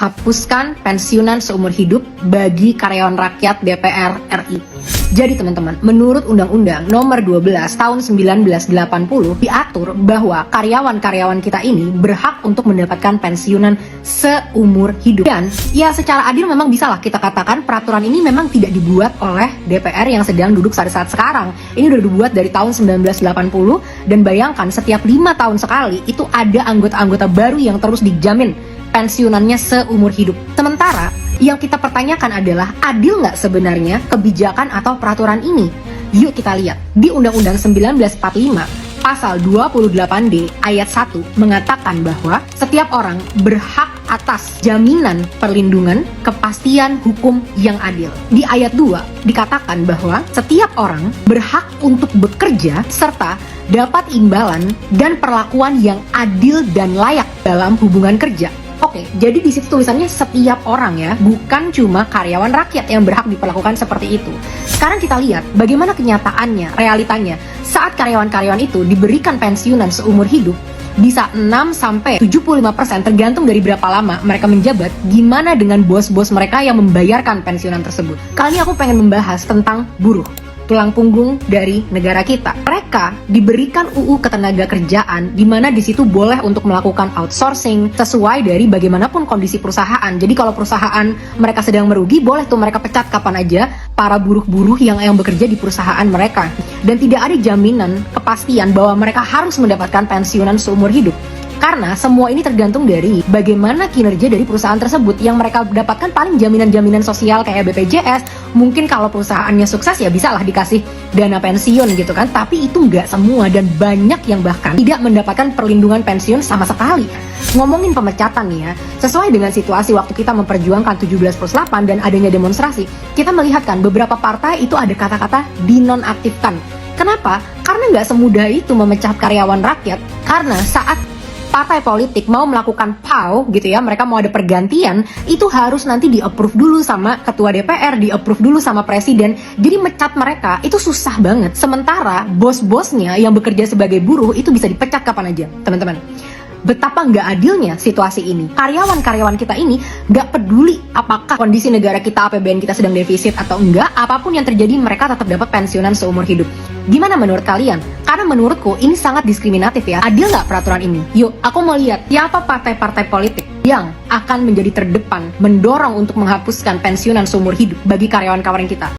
hapuskan pensiunan seumur hidup bagi karyawan rakyat DPR RI. Jadi teman-teman, menurut Undang-Undang Nomor 12 Tahun 1980 diatur bahwa karyawan-karyawan kita ini berhak untuk mendapatkan pensiunan seumur hidup. Dan ya secara adil memang bisalah kita katakan peraturan ini memang tidak dibuat oleh DPR yang sedang duduk saat sekarang. Ini udah dibuat dari tahun 1980 dan bayangkan setiap 5 tahun sekali itu ada anggota-anggota baru yang terus dijamin pensiunannya seumur hidup. Sementara yang kita pertanyakan adalah adil nggak sebenarnya kebijakan atau peraturan ini? Yuk kita lihat. Di Undang-Undang 1945 Pasal 28D ayat 1 mengatakan bahwa setiap orang berhak atas jaminan perlindungan kepastian hukum yang adil. Di ayat 2 dikatakan bahwa setiap orang berhak untuk bekerja serta dapat imbalan dan perlakuan yang adil dan layak dalam hubungan kerja. Oke, jadi di situ tulisannya setiap orang ya, bukan cuma karyawan rakyat yang berhak diperlakukan seperti itu. Sekarang kita lihat bagaimana kenyataannya, realitanya. Saat karyawan-karyawan itu diberikan pensiunan seumur hidup, bisa 6-75% tergantung dari berapa lama mereka menjabat. Gimana dengan bos-bos mereka yang membayarkan pensiunan tersebut? Kali ini aku pengen membahas tentang buruh, tulang punggung dari negara kita. Mereka diberikan UU Ketenagakerjaan di mana di situ boleh untuk melakukan outsourcing sesuai dari bagaimanapun kondisi perusahaan. Jadi kalau perusahaan mereka sedang merugi, boleh tuh mereka pecat kapan aja para buruh-buruh yang bekerja di perusahaan mereka. Dan tidak ada jaminan kepastian bahwa mereka harus mendapatkan pensiunan seumur hidup. Karena semua ini tergantung dari bagaimana kinerja dari perusahaan tersebut. Yang mereka dapatkan paling jaminan-jaminan sosial kayak BPJS. Mungkin kalau perusahaannya sukses ya bisa lah dikasih dana pensiun gitu kan. Tapi itu nggak semua dan banyak yang bahkan tidak mendapatkan perlindungan pensiun sama sekali. Ngomongin pemecatan nih ya, sesuai dengan situasi waktu kita memperjuangkan 17+8 dan adanya demonstrasi, kita melihatkan beberapa partai itu ada kata-kata dinonaktifkan. Kenapa? Karena nggak semudah itu memecat karyawan rakyat. Karena saat partai politik mau melakukan PAU gitu ya, mereka mau ada pergantian, itu harus nanti di-approve dulu sama ketua DPR, di-approve dulu sama presiden. Jadi mecat mereka itu susah banget. Sementara bos-bosnya yang bekerja sebagai buruh itu bisa dipecat kapan aja, teman-teman. Betapa nggak adilnya situasi ini. Karyawan-karyawan kita ini nggak peduli apakah kondisi negara kita, APBN kita sedang defisit atau enggak, apapun yang terjadi mereka tetap dapat pensiunan seumur hidup. Gimana menurut kalian? Karena menurutku ini sangat diskriminatif ya. Adil nggak peraturan ini? Yuk, aku mau lihat siapa partai-partai politik yang akan menjadi terdepan mendorong untuk menghapuskan pensiunan seumur hidup bagi karyawan-karyawan kita.